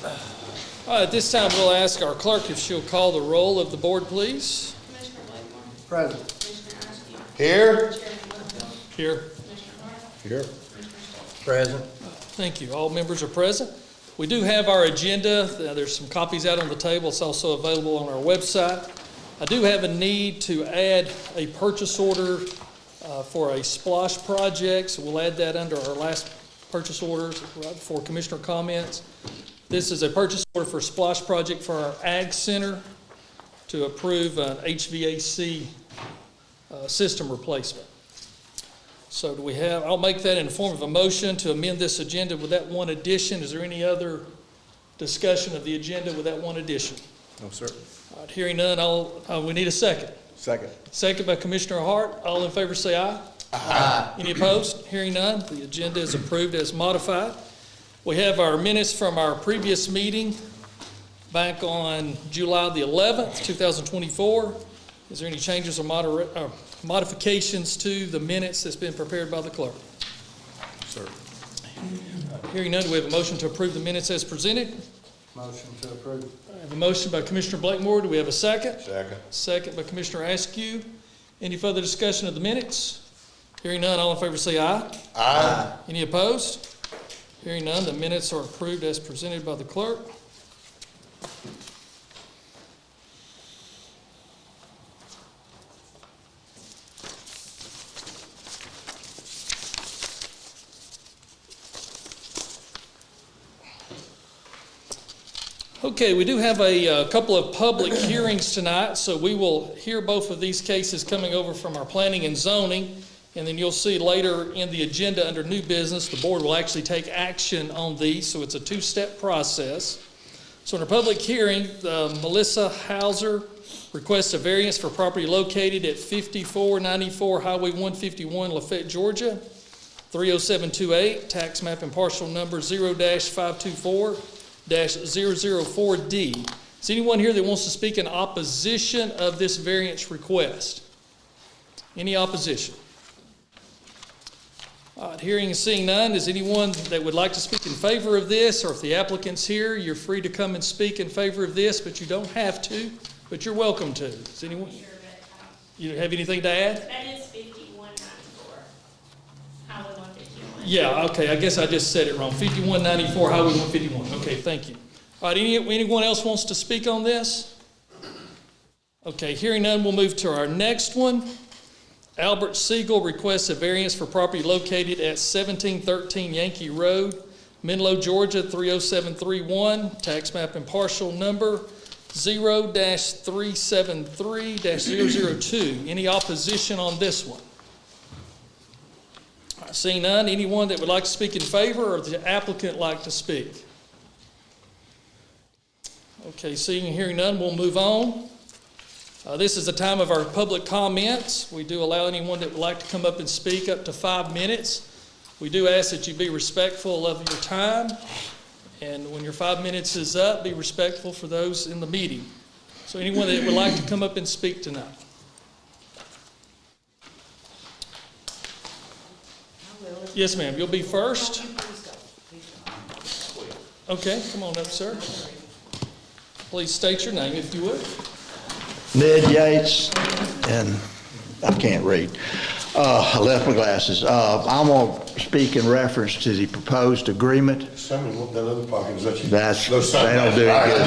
All right, at this time, we'll ask our clerk if she'll call the roll of the board, please. Commissioner Blakemore. Present. Commissioner Askew. Here. Chairman Whitfield. Here. Commissioner Hart. Here. Commissioner Stoll. Present. Thank you. All members are present. We do have our agenda. There's some copies out on the table. It's also available on our website. I do have a need to add a purchase order for a splosh project, so we'll add that under our last purchase orders right before commissioner comments. This is a purchase order for a splosh project for our Ag Center to approve an HVAC system replacement. So do we have, I'll make that in the form of a motion to amend this agenda with that one addition. Is there any other discussion of the agenda with that one addition? No, sir. All right, hearing none, we need a second. Second. Second by Commissioner Hart. All in favor say aye. Aye. Any opposed? Hearing none, the agenda is approved as modified. We have our minutes from our previous meeting back on July the 11th, 2024. Is there any changes or modifications to the minutes that's been prepared by the clerk? Sir. Hearing none, do we have a motion to approve the minutes as presented? Motion to approve. I have a motion by Commissioner Blakemore. Do we have a second? Second. Second by Commissioner Askew. Any further discussion of the minutes? Hearing none, all in favor say aye. Aye. Any opposed? Hearing none, the minutes are approved as presented by the clerk. Okay, we do have a couple of public hearings tonight, so we will hear both of these cases coming over from our planning and zoning, and then you'll see later in the agenda under new business, the board will actually take action on these, so it's a two-step process. So in a public hearing, Melissa Hauser requests a variance for property located at 5494 Highway 151, Lafayette, Georgia, 30728, tax map and parcel number 0-524-004D. Is anyone here that wants to speak in opposition of this variance request? Any opposition? All right, hearing and seeing none, is anyone that would like to speak in favor of this, or if the applicant's here, you're free to come and speak in favor of this, but you don't have to, but you're welcome to. Is anyone? You have anything to add? That is 5194. Highway 151. Yeah, okay, I guess I just said it wrong. 5194 Highway 151. Okay, thank you. All right, anyone else wants to speak on this? Okay, hearing none, we'll move to our next one. Albert Siegel requests a variance for property located at 1713 Yankee Road, Menlo, Georgia, 30731, tax map and parcel number 0-373-002. Any opposition on this one? All right, seeing none, anyone that would like to speak in favor, or the applicant like to speak? Okay, seeing and hearing none, we'll move on. This is the time of our public comments. We do allow anyone that would like to come up and speak up to 5 minutes. We do ask that you be respectful of your time, and when your 5 minutes is up, be respectful for those in the meeting. So anyone that would like to come up and speak tonight? Yes, ma'am. You'll be first. Okay, come on up, sir. Please state your name if you would. Ned Yates, and I can't read. I left my glasses. I'm going to speak in reference to the proposed agreement. Somebody want that other pocket, is that you?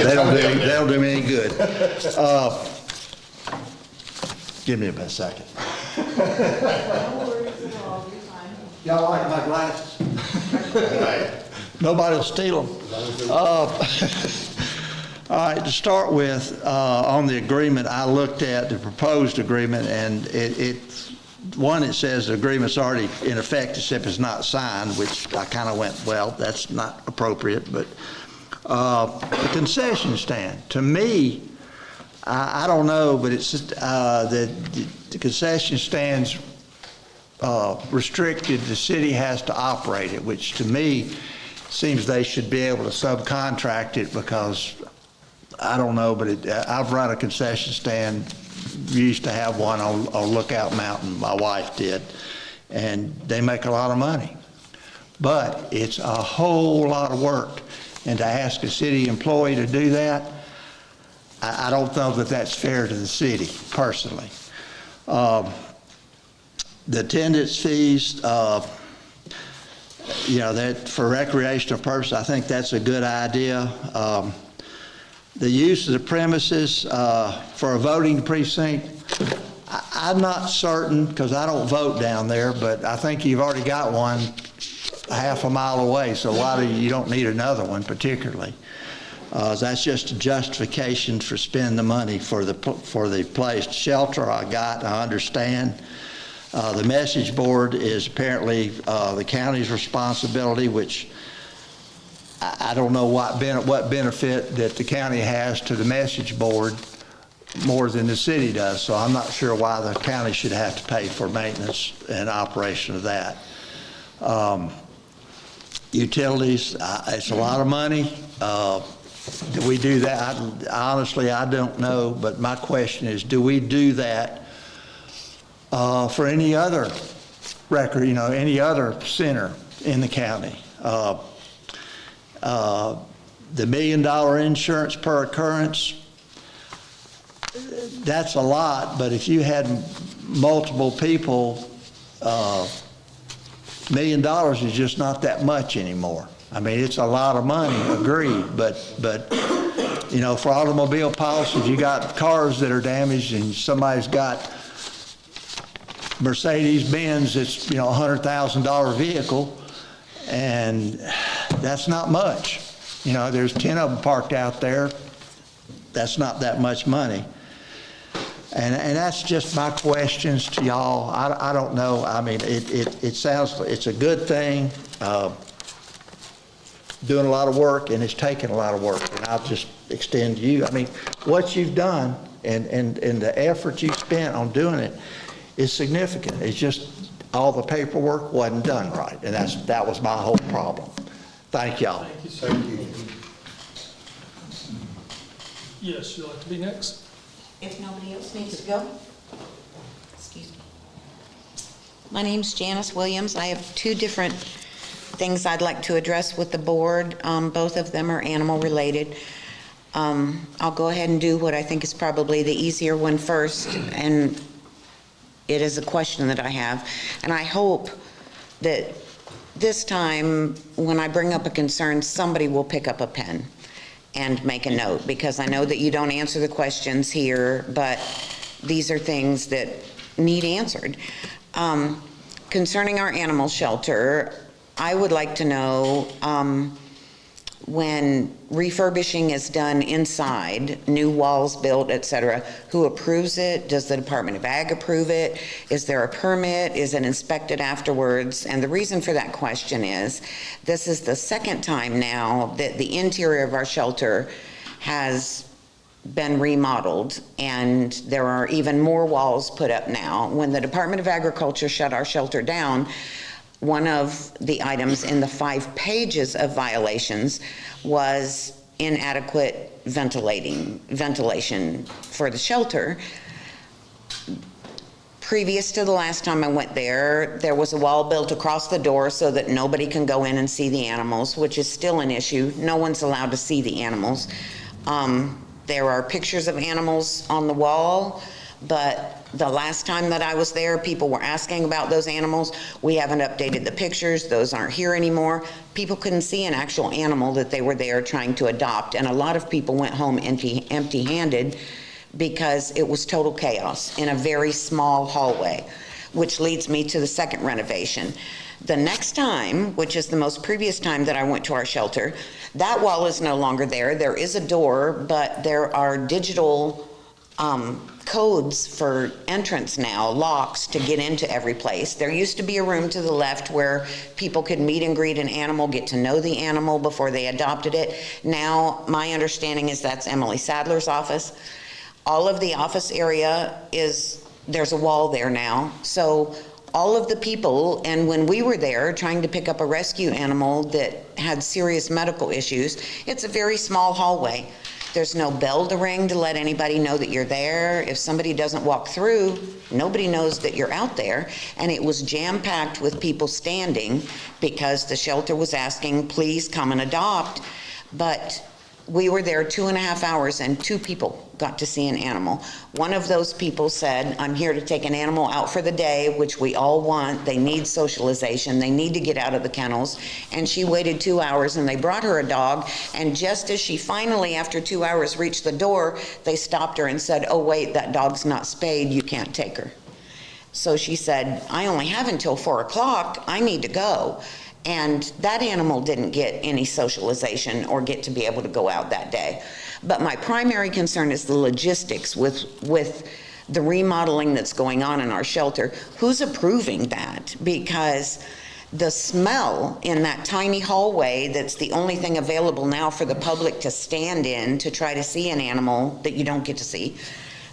They don't do any good. They don't do me any good. Give me about a second. Y'all like my glasses? Nobody will steal them. All right, to start with, on the agreement, I looked at the proposed agreement, and it says the agreement's already in effect except it's not signed, which I kind of went, well, that's not appropriate. But the concession stand, to me, I don't know, but it's the concession stand's restricted. The city has to operate it, which to me seems they should be able to subcontract it, because I don't know, but I've run a concession stand. We used to have one on Lookout Mountain. My wife did, and they make a lot of money. But it's a whole lot of work. and to ask a city employee to do that, I don't know that that's fair to the city, personally. The attendance fees, that for recreational purposes, I think that's a good idea. The use of the premises for a voting precinct, I'm not certain, because I don't vote down there, but I think you've already got one a half a mile away, so you don't need another one particularly. That's just a justification for spending the money for the place. Shelter, I understand. The message board is apparently the county's responsibility, which I don't know what benefit that the county has to the message board more than the city does, so I'm not sure why the county should have to pay for maintenance and operation of that. Utilities, it's a lot of money. Do we do that? Honestly, I don't know, but my question is, do we do that for any other record, any other center in the county? The $1 million insurance per occurrence, that's a lot, but if you had multiple people, $1 million is just not that much anymore. I mean, it's a lot of money, agreed, but for automobile policies, you got cars that are damaged and somebody's got Mercedes-Benz, it's, $100,000 vehicle, and that's not much. There's 10 of them parked out there. That's not that much money. And that's just my questions to y'all. I don't know. I mean, it sounds, it's a good thing. Doing a lot of work, and it's taking a lot of work. And I'll just extend to you. I mean, what you've done and the effort you spent on doing it is significant. It's just all the paperwork wasn't done right, and that was my whole problem. Thank y'all. Thank you. Yes, you'd like to be next? If nobody else needs to go. Excuse me. My name's Janice Williams. I have two different things I'd like to address with the board. Both of them are animal related. I'll go ahead and do what I think is probably the easier one first, and it is a question that I have. And I hope that this time, when I bring up a concern, somebody will pick up a pen and make a note, because I know that you don't answer the questions here, but these are things that need answered. Concerning our animal shelter, I would like to know when refurbishing is done inside, new walls built, et cetera, who approves it? Does the Department of Ag approve it? Is there a permit? Is it inspected afterwards? And the reason for that question is, this is the second time now that the interior of our shelter has been remodeled, and there are even more walls put up now. When the Department of Agriculture shut our shelter down, one of the items in the 5 pages of violations was inadequate ventilation for the shelter. Previous to the last time I went there, there was a wall built across the door so that nobody can go in and see the animals, which is still an issue. No one's allowed to see the animals. There are pictures of animals on the wall, but the last time that I was there, people were asking about those animals. We haven't updated the pictures. Those aren't here anymore. People couldn't see an actual animal that they were there trying to adopt, and a lot of people went home empty-handed because it was total chaos in a very small hallway, which leads me to the second renovation. The next time, which is the most previous time that I went to our shelter, that wall is no longer there. There is a door, but there are digital codes for entrance now, locks to get into every place. There used to be a room to the left where people could meet and greet an animal, get to know the animal before they adopted it. Now, my understanding is that's Emily Sadler's office. All of the office area there's a wall there now. So all of the people, and when we were there trying to pick up a rescue animal that had serious medical issues, it's a very small hallway. There's no bell to ring to let anybody know that you're there. If somebody doesn't walk through, nobody knows that you're out there. And it was jam-packed with people standing because the shelter was asking, please come and adopt. But we were there 2.5 hours and 2 people got to see an animal. One of those people said, I'm here to take an animal out for the day, which we all want. They need socialization. They need to get out of the kennels. And she waited 2 hours and they brought her a dog. And just as she finally, after 2 hours, reached the door, they stopped her and said, oh wait, that dog's not spayed. You can't take her. So she said, I only have until 4 o'clock. I need to go. And that animal didn't get any socialization or get to be able to go out that day. But my primary concern is the logistics with the remodeling that's going on in our shelter. Who's approving that? Because the smell in that tiny hallway that's the only thing available now for the public to stand in to try to see an animal that you don't get to see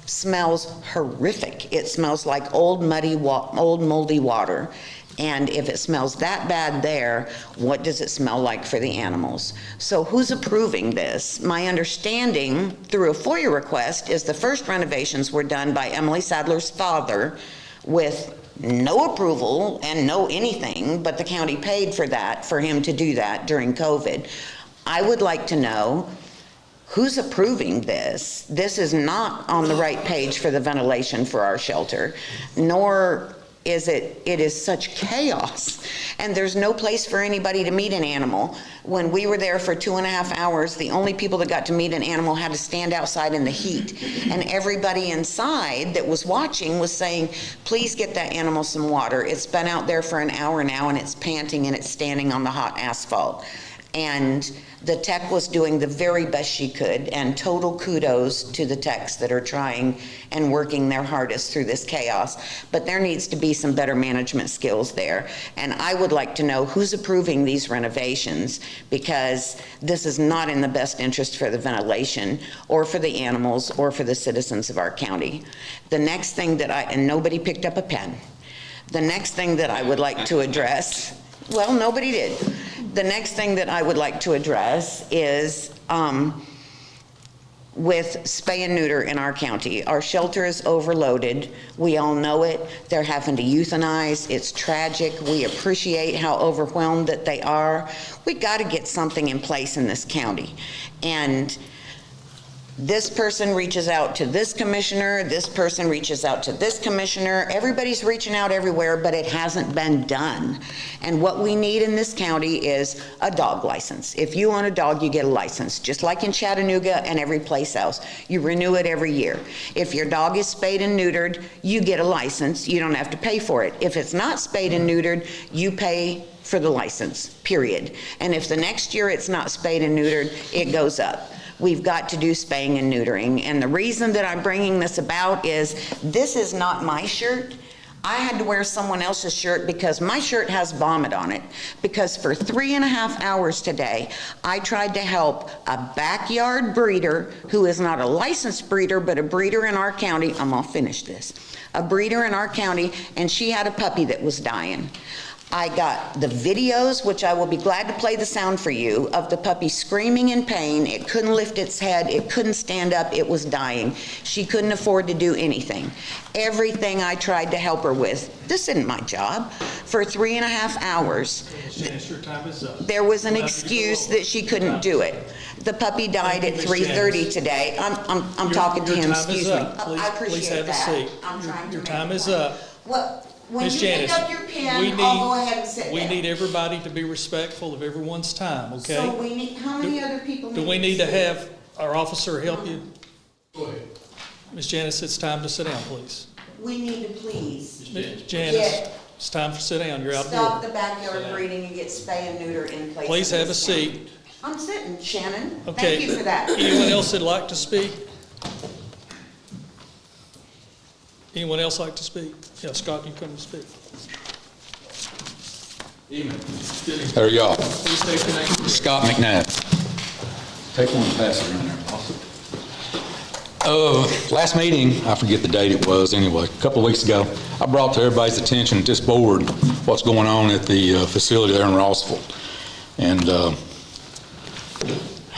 smells horrific. It smells like old moldy water. And if it smells that bad there, what does it smell like for the animals? So who's approving this? My understanding through a FOIA request is the first renovations were done by Emily Sadler's father with no approval and no anything, but the county paid for that, for him to do that during COVID. I would like to know who's approving this. This is not on the right page for the ventilation for our shelter, nor is it is such chaos, and there's no place for anybody to meet an animal. When we were there for 2.5 hours, the only people that got to meet an animal had to stand outside in the heat, and everybody inside that was watching was saying, please get that animal some water. It's been out there for an hour now and it's panting and it's standing on the hot asphalt. And the tech was doing the very best she could, and total kudos to the techs that are trying and working their hardest through this chaos. But there needs to be some better management skills there. And I would like to know who's approving these renovations, because this is not in the best interest for the ventilation or for the animals or for the citizens of our county. The next thing that and nobody picked up a pen. The next thing that I would like to address, well, nobody did. The next thing that I would like to address is with spay and neuter in our county. Our shelter is overloaded. We all know it. They're having to euthanize. It's tragic. We appreciate how overwhelmed that they are. We got to get something in place in this county. And this person reaches out to this commissioner, this person reaches out to this commissioner. Everybody's reaching out everywhere, but it hasn't been done. And what we need in this county is a dog license. If you own a dog, you get a license, just like in Chattanooga and every place else. You renew it every year. If your dog is spayed and neutered, you get a license. You don't have to pay for it. If it's not spayed and neutered, you pay for the license, period. And if the next year it's not spayed and neutered, it goes up. We've got to do spaying and neutering. And the reason that I'm bringing this about is this is not my shirt. I had to wear someone else's shirt because my shirt has vomit on it. Because for 3.5 hours today, I tried to help a backyard breeder who is not a licensed breeder, but a breeder in our county. I'm gonna finish this. A breeder in our county, and she had a puppy that was dying. I got the videos, which I will be glad to play the sound for you, of the puppy screaming in pain. It couldn't lift its head. It couldn't stand up. It was dying. She couldn't afford to do anything. Everything I tried to help her with, this isn't my job, for 3.5 hours. Janice, your time is up. There was an excuse that she couldn't do it. The puppy died at 3:30 today. I'm talking to him, excuse me. I appreciate that. I'm trying to Your make time it is right. up. Well, when Ms. you pick Janice, up your pen, I'll go ahead and sit we down. need everybody to be respectful of everyone's time, okay? So we need, how many other people need Do we need to sit? have our officer help you? Go ahead. Ms. Janice, it's time to sit down, please. We need to please Ms. Janice, it's time to sit down. You're out of stop order. the backyard breeding and get spay and neuter in place. Please in have a this county. seat. I'm sitting, Shannon. Okay. Thank you for that. Anyone else that'd like to speak? Anyone else like to speak? Yeah, Scott, you come and speak. There you are. Please state your name. Scott McNabb. Take one and pass it around there. Last meeting, I forget the date it was anyway, a couple of weeks ago, I brought to everybody's attention at this board what's going on at the facility there in Rossville. And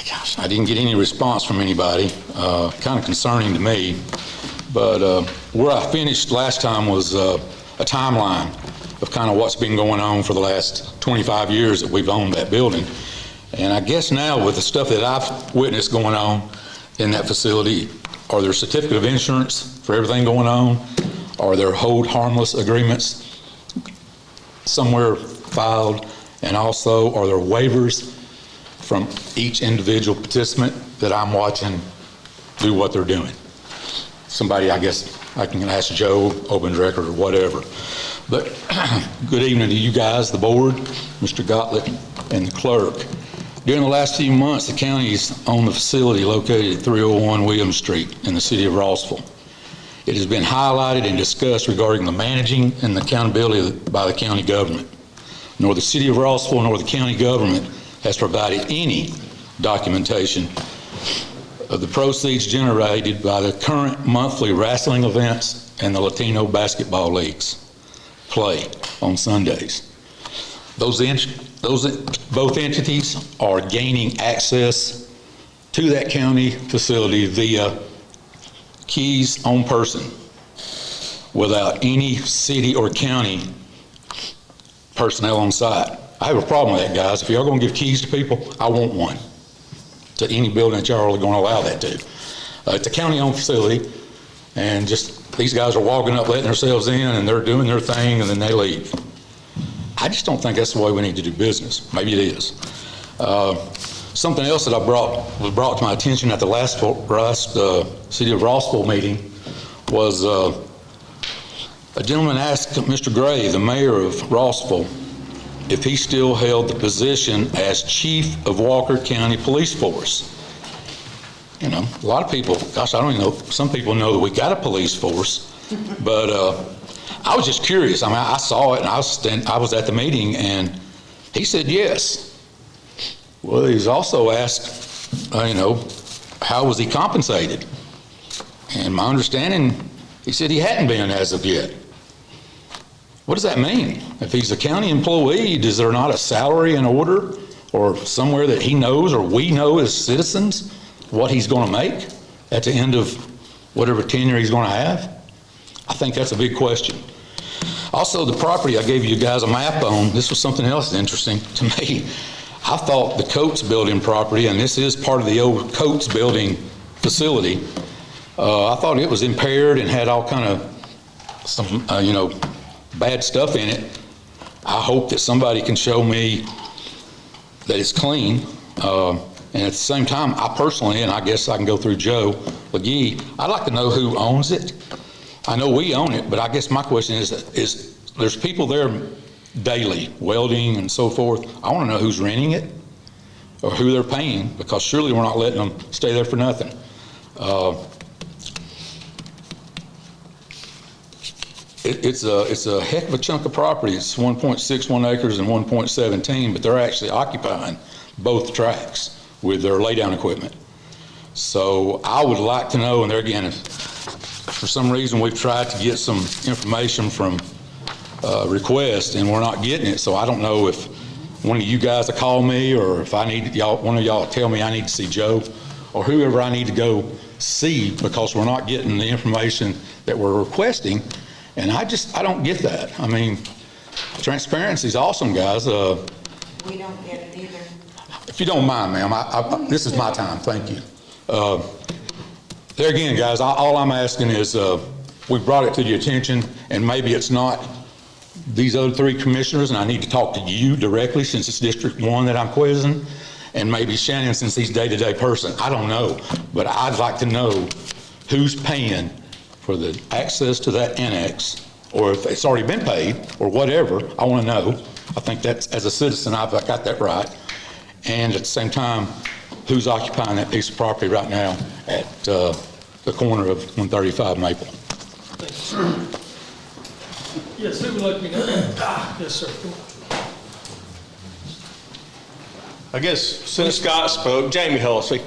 gosh, I didn't get any response from anybody, kind of concerning to me. But where I finished last time was a timeline of kind of what's been going on for the last 25 years that we've owned that building. And I guess now with the stuff that I've witnessed going on in that facility, are there certificate of insurance for everything going on? Are there hold harmless agreements somewhere filed? And also, are there waivers from each individual participant that I'm watching do what they're doing? Somebody, I guess, I can ask Joe, open record or whatever. But good evening to you guys, the board, Mr. Gottlieb, and the clerk. During the last few months, the county's owned the facility located at 301 Williams Street in the city of Rossville. It has been highlighted and discussed regarding the managing and the accountability by the county government. Nor the city of Rossville nor the county government has provided any documentation of the proceeds generated by the current monthly wrestling events and the Latino basketball leagues play on Sundays. Both entities are gaining access to that county facility via keys on person without any city or county personnel on site. I have a problem with that, guys. If y'all gonna give keys to people, I want one to any building that y'all are gonna allow that to. It's a county-owned facility, and just these guys are walking up, letting themselves in, and they're doing their thing, and then they leave. I just don't think that's the way we need to do business. Maybe it is. Something else that was brought to my attention at the last City of Rossville meeting was a gentleman asked Mr. Gray, the mayor of Rossville, if he still held the position as chief of Walker County Police Force. You know, a lot of people, gosh, I don't even know, some people know that we got a police force, but I was just curious. I mean, I saw it and I was at the meeting and he said yes. Well, he's also asked, how was he compensated? And my understanding, he said he hadn't been as of yet. What does that mean? If he's a county employee, is there not a salary in order or somewhere that he knows or we know as citizens what he's going to make at the end of whatever tenure he's going to have? I think that's a big question. Also, the property I gave you guys a map on, this was something else interesting to me. I thought the Coates Building property, and this is part of the old Coates Building facility, I thought it was impaired and had all kind of some, bad stuff in it. I hope that somebody can show me that it's clean. And at the same time, I personally, and I guess I can go through Joe McGee, I'd like to know who owns it. I know we own it, but I guess my question is there's people there daily, welding and so forth. I want to know who's renting it or who they're paying, because surely we're not letting them stay there for nothing. It's a heck of a chunk of property. It's 1.61 acres and 1.17, but they're actually occupying both tracks with their laydown equipment. So I would like to know, and there again, if for some reason we've tried to get some information from Request and we're not getting it, so I don't know if one of you guys will call me or if one of y'all tell me I need to see Joe or whoever I need to go see, because we're not getting the information that we're requesting. And I don't get that. I mean, transparency is awesome, guys. We don't get it either. If you don't mind, ma'am, this is my time. Thank you. There again, guys, all I'm asking is we brought it to your attention, and maybe it's not these other three commissioners, and I need to talk to you directly since it's District 1 that I'm quizzing, and maybe Shannon since he's day-to-day person. I don't know, but I'd like to know who's paying for the access to that annex, or if it's already been paid or whatever. I want to know. I think that's, as a citizen, I've got that right. And at the same time, who's occupying that piece of property right now at the corner of 135 Maple? Yes, who would like me to? Yes, sir. I guess since Scott spoke, Jamie Hulsey.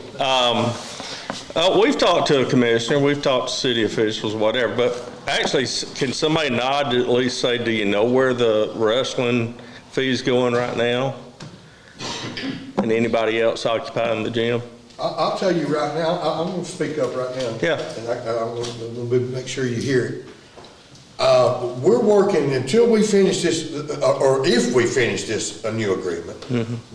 We've talked to a commissioner, we've talked to city officials, whatever, but actually, can somebody nod to at least say, do you know where the wrestling fee's going right now? And anybody else occupying the gym? I'll tell you right now, I'm gonna speak up right now. Yeah. And I'm gonna make sure you hear it. we're working until we finish this, or if we finish this, a new agreement.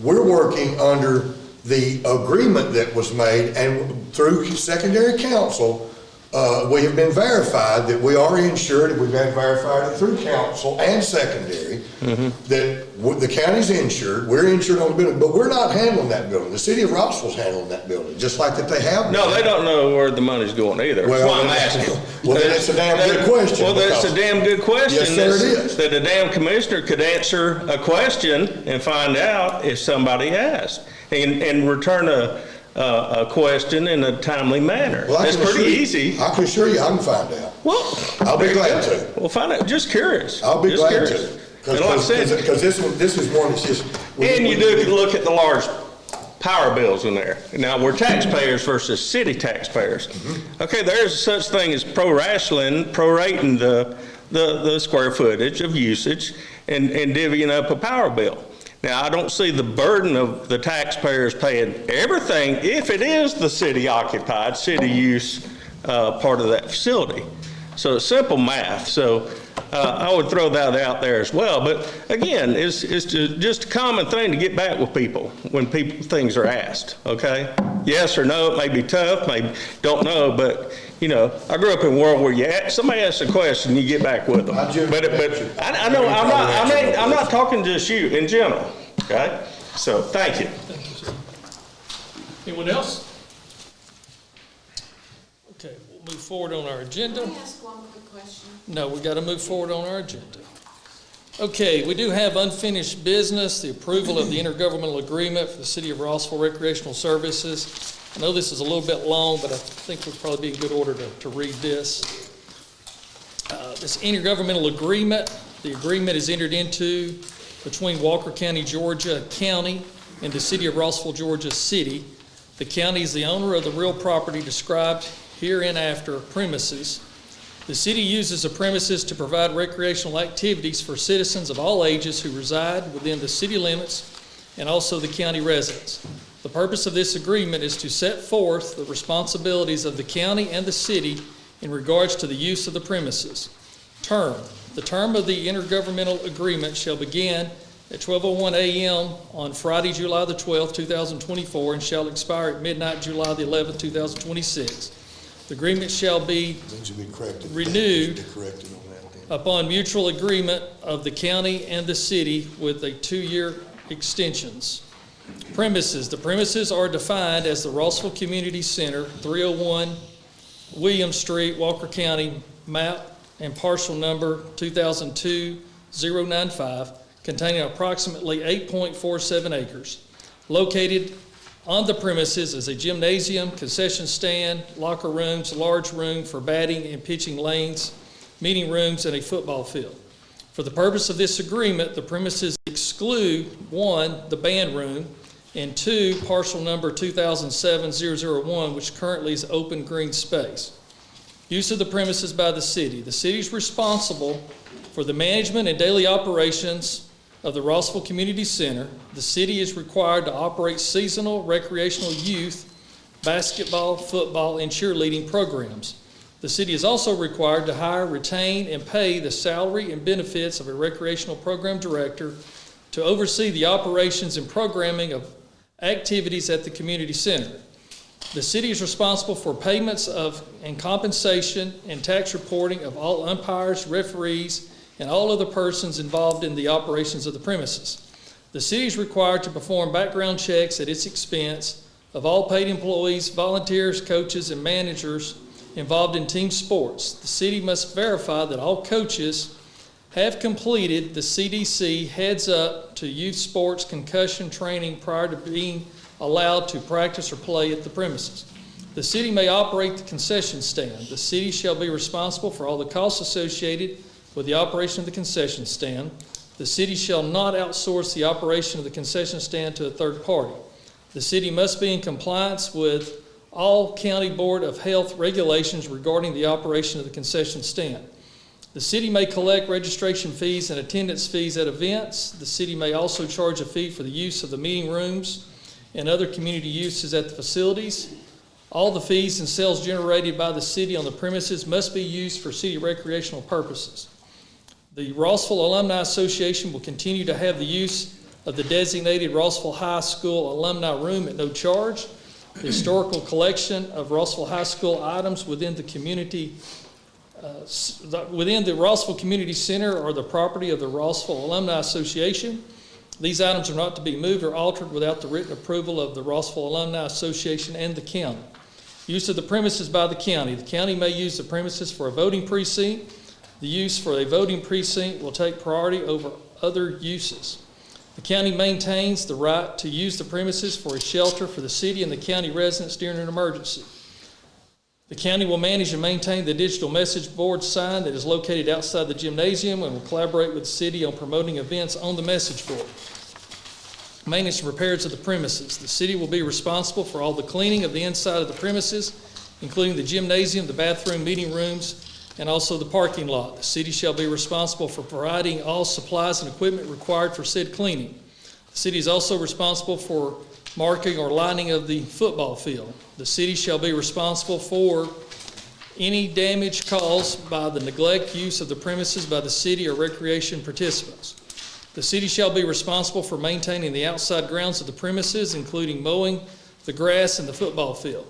We're working under the agreement that was made, and through secondary counsel, we have been verified that we are insured, and we've been verified it through council and secondary, that the county's insured, we're insured on the building, but we're not handling that building. The city of Rossville's handling that building, just like that they have. No, they don't know where the money's going either. That's why I'm asking. Well, then it's a damn good question. Well, that's a damn good question. Yes, sir, it is. That a damn commissioner could answer a question and find out if somebody asked, and return a question in a timely manner. Well, I That's can pretty assure you- easy. I can assure you, I can find out. Well, I'll be there you glad go. to. Well, find out, just curious. I'll be Just glad curious. to. And like I said, Because this is one that's just. and you do look at the large power bills in there. Now, we're taxpayers versus city taxpayers. Okay, there's such thing as prorating the square footage of usage and divvying up a power bill. Now, I don't see the burden of the taxpayers paying everything if it is the city occupied, city use part of that facility. So it's simple math. So I would throw that out there as well. But again, it's just a common thing to get back with people when things are asked, okay? Yes or no, it may be tough, maybe don't know, but you know, I grew up in a world where somebody asks a question, you get back with them. But I know, I'm not talking just you, in general, okay? So, thank you. Thank you, sir. Anyone else? Okay, we'll move forward on our agenda. Can I ask one quick question? No, we got to move forward on our agenda. Okay, we do have unfinished business, the approval of the intergovernmental agreement for the City of Rossville Recreational Services. I know this is a little bit long, but I think we'd probably be in good order to read this. This intergovernmental agreement, the agreement is entered into between Walker County, Georgia County and the City of Rossville, Georgia City. The county is the owner of the real property described hereinafter premises. The city uses the premises to provide recreational activities for citizens of all ages who reside within the city limits and also the county residents. The purpose of this agreement is to set forth the responsibilities of the county and the city in regards to the use of the premises. Term. The term of the intergovernmental agreement shall begin at 12:01 a.m. on Friday, July the 12th, 2024, and shall expire at midnight, July the 11th, 2026. The agreement shall be Things will be corrected. renewed Be corrected on that then. upon mutual agreement of the county and the city with a 2-year extensions. Premises. The premises are defined as the Rossville Community Center, 301 William Street, Walker County, map and parcel number 2002-095, containing approximately 8.47 acres. Located on the premises is a gymnasium, concession stand, locker rooms, large room for batting and pitching lanes, meeting rooms, and a football field. For the purpose of this agreement, the premises exclude 1, the band room, and 2, parcel number 2007-001, which currently is open green space. Use of the premises by the city. The city is responsible for the management and daily operations of the Rossville Community Center. The city is required to operate seasonal recreational youth, basketball, football, and cheerleading programs. The city is also required to hire, retain, and pay the salary and benefits of a recreational program director to oversee the operations and programming of activities at the community center. The city is responsible for payments of and compensation and tax reporting of all umpires, referees, and all other persons involved in the operations of the premises. The city is required to perform background checks at its expense of all paid employees, volunteers, coaches, and managers involved in team sports. The city must verify that all coaches have completed the CDC Heads Up to Youth Sports concussion training prior to being allowed to practice or play at the premises. The city may operate the concession stand. The city shall be responsible for all the costs associated with the operation of the concession stand. The city shall not outsource the operation of the concession stand to a third party. The city must be in compliance with all County Board of Health regulations regarding the operation of the concession stand. The city may collect registration fees and attendance fees at events. The city may also charge a fee for the use of the meeting rooms and other community uses at the facilities. All the fees and sales generated by the city on the premises must be used for city recreational purposes. The Rossville Alumni Association will continue to have the use of the designated Rossville High School Alumni Room at no charge. The historical collection of Rossville High School items within the community, within the Rossville Community Center are the property of the Rossville Alumni Association. These items are not to be moved or altered without the written approval of the Rossville Alumni Association and the county. Use of the premises by the county. The county may use the premises for a voting precinct. The use for a voting precinct will take priority over other uses. The county maintains the right to use the premises for a shelter for the city and the county residents during an emergency. The county will manage and maintain the digital message board sign that is located outside the gymnasium and will collaborate with the city on promoting events on the message board. Maintenance and repairs of the premises. The city will be responsible for all the cleaning of the inside of the premises, including the gymnasium, the bathroom, meeting rooms, and also the parking lot. The city shall be responsible for providing all supplies and equipment required for said cleaning. The city is also responsible for marking or lining of the football field. The city shall be responsible for any damage caused by the neglect use of the premises by the city or recreation participants. The city shall be responsible for maintaining the outside grounds of the premises, including mowing the grass and the football field.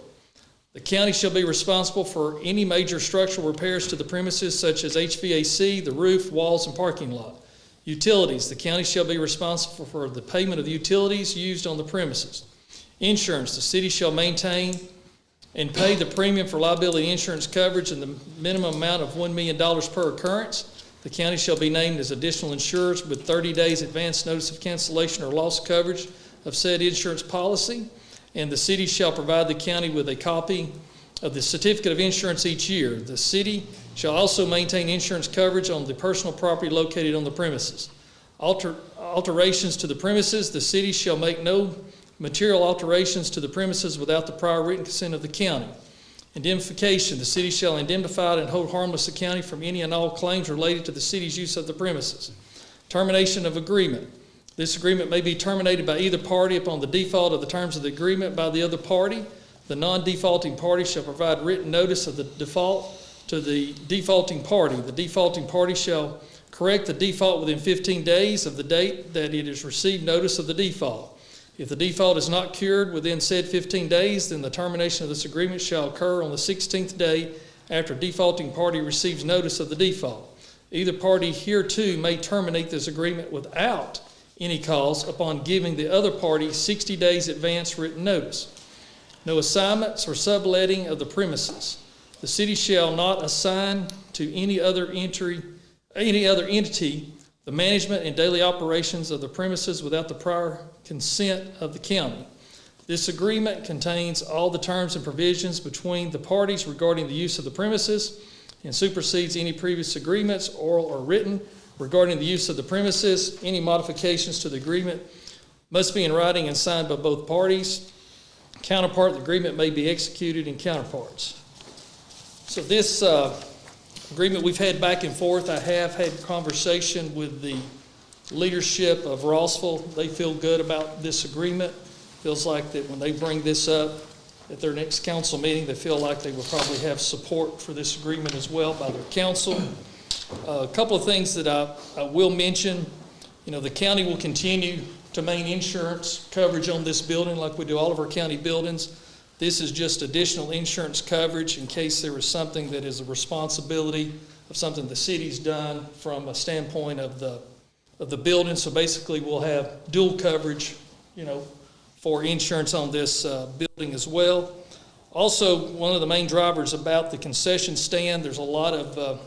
The county shall be responsible for any major structural repairs to the premises, such as HVAC, the roof, walls, and parking lot. Utilities. The county shall be responsible for the payment of the utilities used on the premises. Insurance. The city shall maintain and pay the premium for liability insurance coverage in the minimum amount of $1 million per occurrence. The county shall be named as additional insurers with 30 days advance notice of cancellation or loss coverage of said insurance policy. And the city shall provide the county with a copy of the certificate of insurance each year. The city shall also maintain insurance coverage on the personal property located on the premises. Alterations to the premises. The city shall make no material alterations to the premises without the prior written consent of the county. Indemnification. The city shall indemnify and hold harmless the county from any and all claims related to the city's use of the premises. Termination of agreement. This agreement may be terminated by either party upon the default of the terms of the agreement by the other party. The non-defaulting party shall provide written notice of the default to the defaulting party. The defaulting party shall correct the default within 15 days of the date that it has received notice of the default. If the default is not cured within said 15 days, then the termination of this agreement shall occur on the 16th day after defaulting party receives notice of the default. Either party hereto may terminate this agreement without any cause upon giving the other party 60 days advance written notice. No assignments or subletting of the premises. The city shall not assign to any other entity the management and daily operations of the premises without the prior consent of the county. This agreement contains all the terms and provisions between the parties regarding the use of the premises and supersedes any previous agreements, oral or written, regarding the use of the premises. Any modifications to the agreement must be in writing and signed by both parties. Counterpart, the agreement may be executed in counterparts. So this agreement we've had back and forth. I have had conversation with the leadership of Rossville. They feel good about this agreement. Feels like that when they bring this up at their next council meeting, they feel like they will probably have support for this agreement as well by their council. A couple of things that I will mention. You know, the county will continue to maintain insurance coverage on this building like we do all of our county buildings. This is just additional insurance coverage in case there is something that is a responsibility of something the city's done from a standpoint of the building. So basically we'll have dual coverage, you know, for insurance on this building as well. Also, one of the main drivers about the concession stand, there's a lot of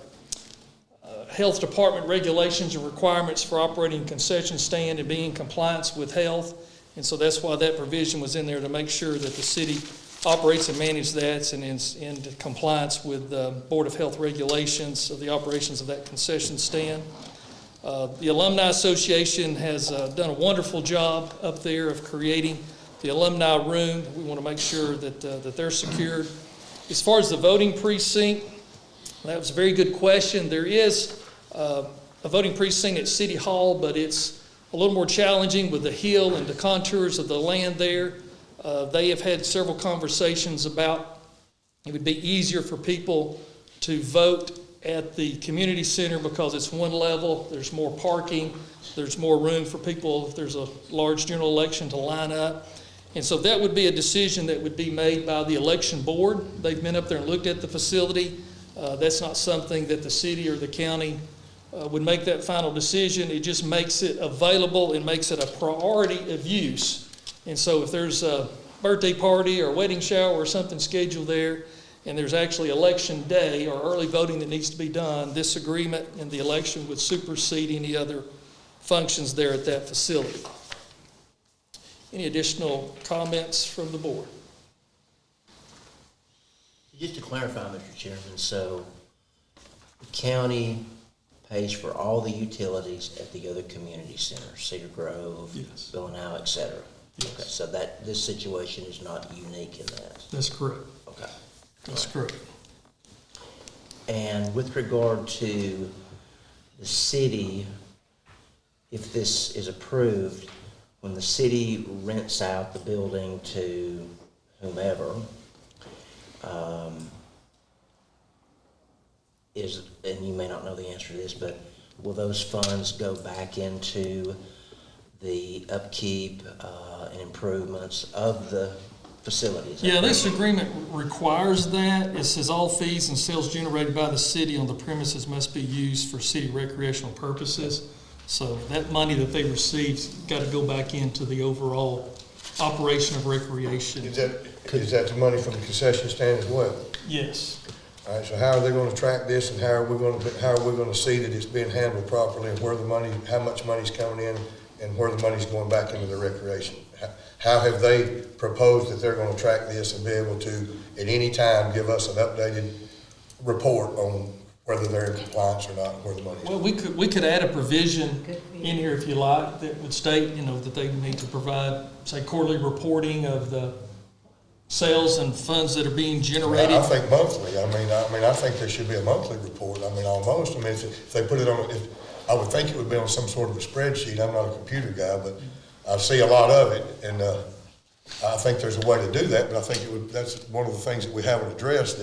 health department regulations and requirements for operating a concession stand and being in compliance with health. And so that's why that provision was in there, to make sure that the city operates and manages that and is in compliance with the Board of Health regulations of the operations of that concession stand. The Alumni Association has done a wonderful job up there of creating the alumni room. We want to make sure that they're secured. As far as the voting precinct, that was a very good question. There is a voting precinct at City Hall, but it's a little more challenging with the hill and the contours of the land there. They have had several conversations about it would be easier for people to vote at the community center because it's one level, there's more parking, there's more room for people if there's a large general election to line up. And so that would be a decision that would be made by the election board. They've been up there and looked at the facility. That's not something that the city or the county would make that final decision. It just makes it available and makes it a priority of use. And so if there's a birthday party or a wedding shower or something scheduled there, and there's actually election day or early voting that needs to be done, this agreement and the election would supersede any other functions there at that facility. Any additional comments from the board? Just to clarify, Mr. Chairman, so the county pays for all the utilities at the other community centers, Cedar Grove, Yes. Bill and Al, et cetera? Yes. Okay, so that, this situation is not unique in that? That's correct. Okay. That's correct. And with regard to the city, if this is approved, when the city rents out the building to whomever, and you may not know the answer to this, but will those funds go back into the upkeep and improvements of the facilities? Yeah, this agreement requires that. It says all fees and sales generated by the city on the premises must be used for city recreational purposes. So that money that they received's got to go back into the overall operation of recreation. Is that the money from the concession stand as well? Yes. All right, so how are they gonna track this, and how are we gonna see that it's being handled properly, and where the money, how much money's coming in, and where the money's going back into the recreation? How have they proposed that they're gonna track this and be able to, at any time, give us an updated report on whether they're in compliance or not, and where the money's? Well, we could add a provision in here if you like that would state, that they need to provide, say, quarterly reporting of the sales and funds that are being generated. I think monthly. I mean, I think there should be a monthly report. I mean, almost. I mean, if they put it on, I would think it would be on some sort of a spreadsheet. I'm not a computer guy, but I see a lot of it, and I think there's a way to do that. But I think that's one of the things that we haven't addressed.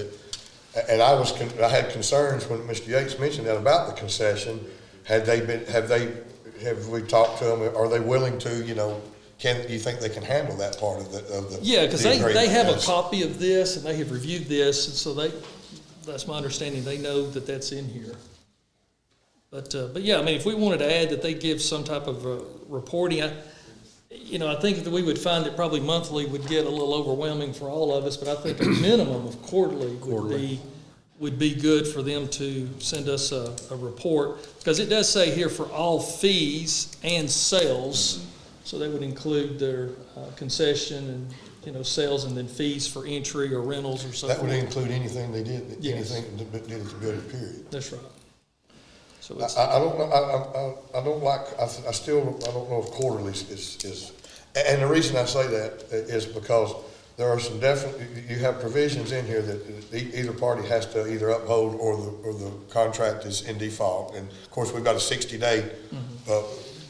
And I had concerns when Mr. Yates mentioned that about the concession. Have we talked to them? Are they willing to? Do you think they can handle that part of the? Yeah, because the they agreement? have a copy of this, and they have reviewed this, and so that's my understanding, they know that that's in here. But yeah, I mean, if we wanted to add that they give some type of reporting, I think that we would find that probably monthly would get a little overwhelming for all of us, but I think a minimum of quarterly would be good for them to send us a report, because it does say here for all fees and sales. So that would include their concession and, sales, and then fees for entry or rentals or so forth. That would include anything they did, Yes. anything that did at the building period. That's right. So it's, I don't know, I don't know if quarterly is, and the reason I say that is because there are some you have provisions in here that either party has to either uphold or the contract is in default. And of course, we've got a 60-day,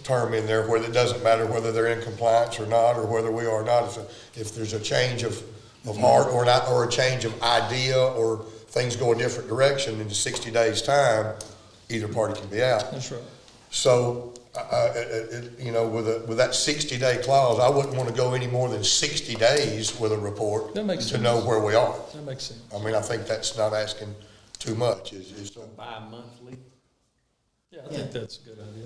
term in there where it doesn't matter whether they're in compliance or not, or whether we are or not. If there's a change of heart or not, or a change of idea, or things go a different direction in 60 days' time, either party can be out. that's right. So, with that 60-day clause, I wouldn't want to go any more than 60 days with a report That makes to sense. know where we are. That makes sense. I mean, I think that's not asking too much. Bi-monthly? Yeah, I think that's a good idea.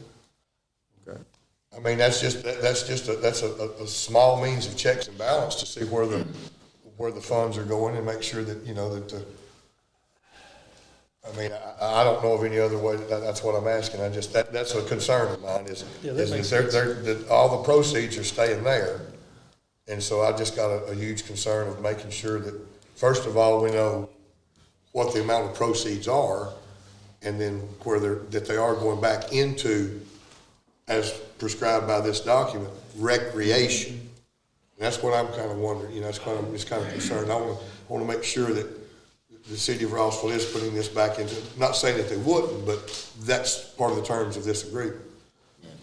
I mean, that's a small means of checks and balance to see where the funds are going, and make sure that, I mean, I don't know of any other way. That's what I'm asking. That's a concern of mine is that all the proceeds are staying there. And so I just got a huge concern of making sure that, first of all, we know what the amount of proceeds are, and then that they are going back into, as prescribed by this document, recreation. And that's what I'm kind of wondering. It's kind of concerned. I want to make sure that the city of Rossville is putting this back into, not saying that they wouldn't, but that's part of the terms of this agreement.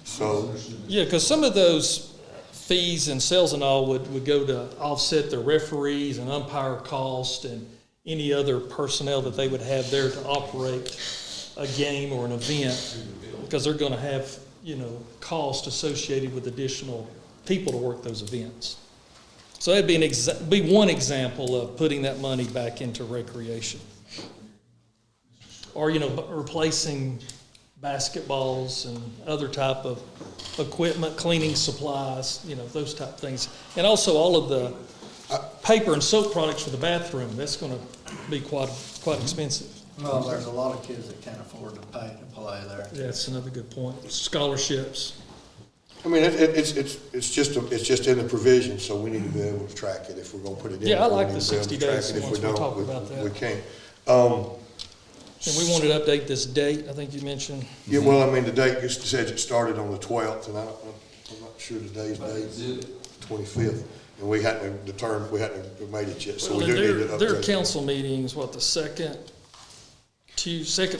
So, Yeah, because some of those fees and sales and all would go to offset the referees and umpire cost, and any other personnel that they would have there to operate a game or an event, because they're gonna have, cost associated with additional people to work those events. So that'd be one example of putting that money back into recreation. Or, replacing basketballs and other type of equipment, cleaning supplies, those type things. And also all of the paper and soap products for the bathroom, that's gonna be quite expensive. Well, there's a lot of kids that can't afford to pay to play there. That's another good point. Scholarships. I mean, it's just in the provision, so we need to be able to track it if we're gonna put it in. Yeah, I We like need the to be able 60 to track days it. If once we don't, talk about that. We can't. And we wanted to update this date, I think you mentioned. Yeah, well, I mean, the date just says it started on the 12th, and I'm not sure today's date, 25th. And we hadn't made it yet, so Well, we do need to and their update. council meetings, the second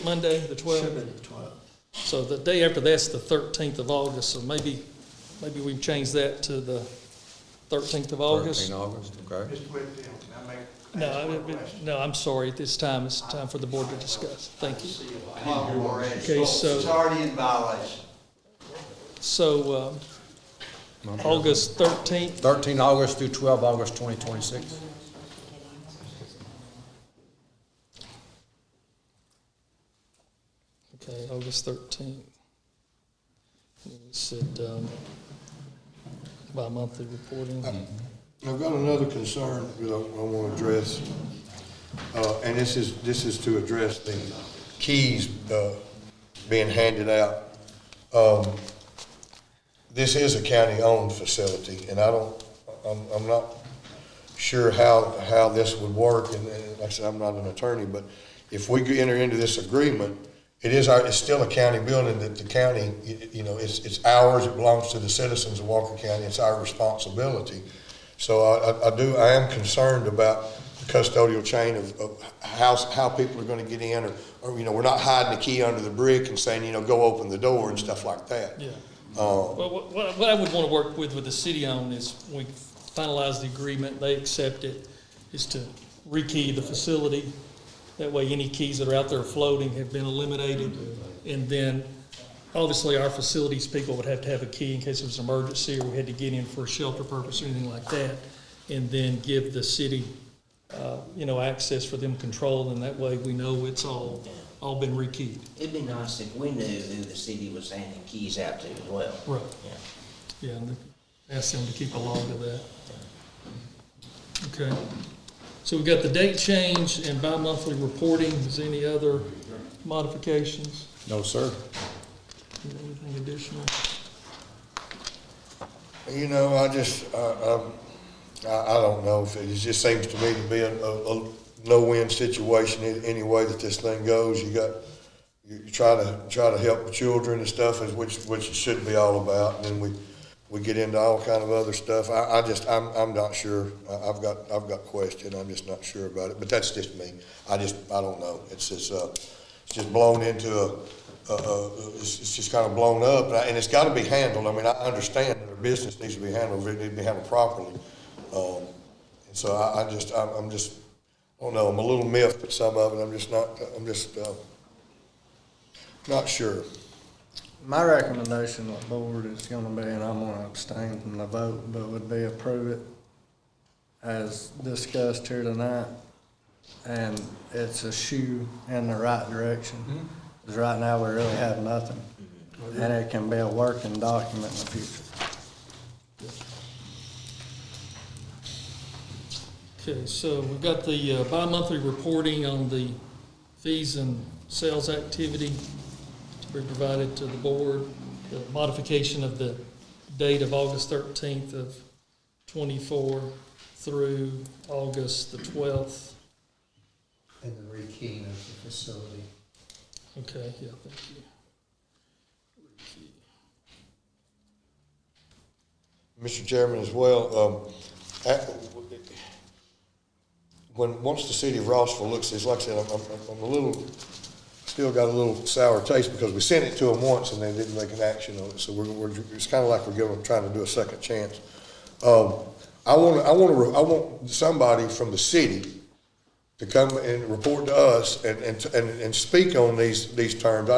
Monday, the 12th? Should be the 12th. So the day after that's the 13th of August, so maybe we've changed that to the 13th of August. 13 August, okay. No, I'm sorry, it's time for the board to discuss. Thank you. Okay, It's so, already in violation. August 13th, 13 August through 12 August 2026. okay, August 13th. We said, bi-monthly reporting. I've got another concern that I want to address, and this is to address the keys being handed out. This is a county-owned facility, and I'm not sure how this would work, and like I said, I'm not an attorney, but if we enter into this agreement, it's still a county building that the county, it's ours, it belongs to the citizens of Walker County, it's our responsibility. So I am concerned about the custodial chain of how people are gonna get in, or we're not hiding the key under the brick and saying, go open the door and stuff like that. Yeah. Well, what I would want to work with the city on is when we finalize the agreement, they accept it, is to rekey the facility. That way any keys that are out there floating have been eliminated. And then obviously our facilities people would have to have a key in case there was an emergency or we had to get in for a shelter purpose or anything like that. And then give the city, access for them control, and that way we know it's all been rekeyed. It'd be nice if we knew who the city was handing keys out to as well. Right. Yeah. Yeah, and ask them to keep a log of that. Okay. So we've got the date change and bi-monthly reporting. Is there any other modifications? No, sir. Anything additional? I don't know, if it just seems to me to be a no-win situation any way that this thing goes. You try to help the children and stuff, which it should be all about, and then we get into all kind of other stuff. I'm not sure. I've got question. I'm just not sure about it. But that's just me. I don't know. It's just blown into it's just kind of blown up, and it's got to be handled. I mean, I understand that our business needs to be handled. It needs to be handled properly. And so I don't know. I'm a little miffed at some of it. I'm just not sure. My recommendation to the board is gonna be, and I'm gonna abstain from the vote, but would be approve it as discussed here tonight. And it's a shoe in the right direction. Because right now, we really have nothing. And it can be a working document in the future. Okay, so we've got the bi-monthly reporting on the fees and sales activity to be provided to the board. The modification of the date of August 13th of 24 through August the 12th. And the rekeying of the facility. Okay, yeah, thank you. Mr. Chairman, as well, once the city of Rossville looks at this, like I said, I'm still got a little sour taste because we sent it to them once and they didn't make an action on it. So it's kind of like we're trying to do a second chance. I want somebody from the city to come and report to us and speak on these terms.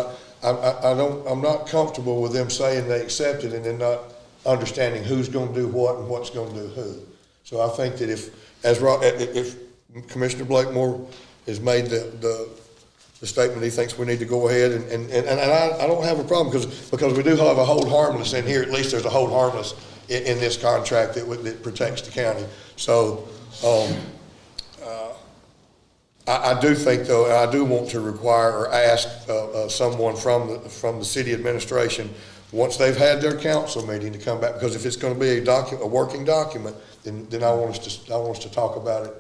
I'm not comfortable with them saying they accept it and then not understanding who's gonna do what and what's gonna do who. So I think that if Commissioner Blakemore has made the statement he thinks we need to go ahead and I don't have a problem because we do have a hold harmless in here. At least there's a hold harmless in this contract that protects the county. So, I do think though, and I do want to require or ask, someone from the city administration, once they've had their council meeting, to come back, because if it's gonna be a working document, then I want us to talk about it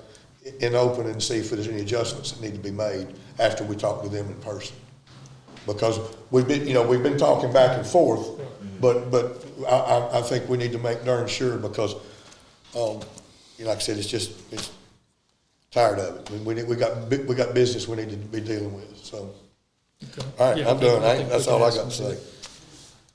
in open and see if there's any adjustments that need to be made after we talk to them in person. Because we've been talking back and forth, but I think we need to make darn sure because, like I said, it's tired of it. We got business we need to be dealing with, so. Okay. All right, Yeah, I'm done. I think That's we all can I ask got to them say.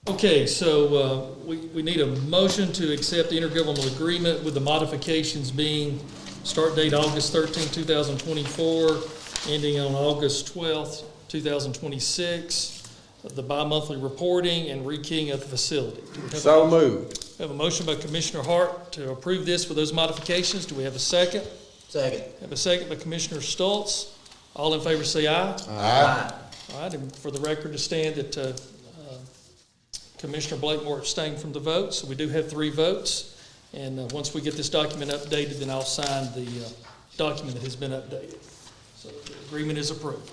Okay, so we need a motion to accept the intergovernmental agreement with the modifications being start date August 13, 2024, ending on August 12, 2026, the bi-monthly reporting and rekeying of the facility. Do we have a So motion? moved. We have a motion by Commissioner Hart to approve this with those modifications. Do we have a second? Second. Have a second by Commissioner Stoltz. All in favor say aye. Aye. All right, and for the record to stand that Commissioner Blakemore abstained from the vote, so we do have 3 votes. And once we get this document updated, then I'll sign the document that has been updated. So the agreement is approved.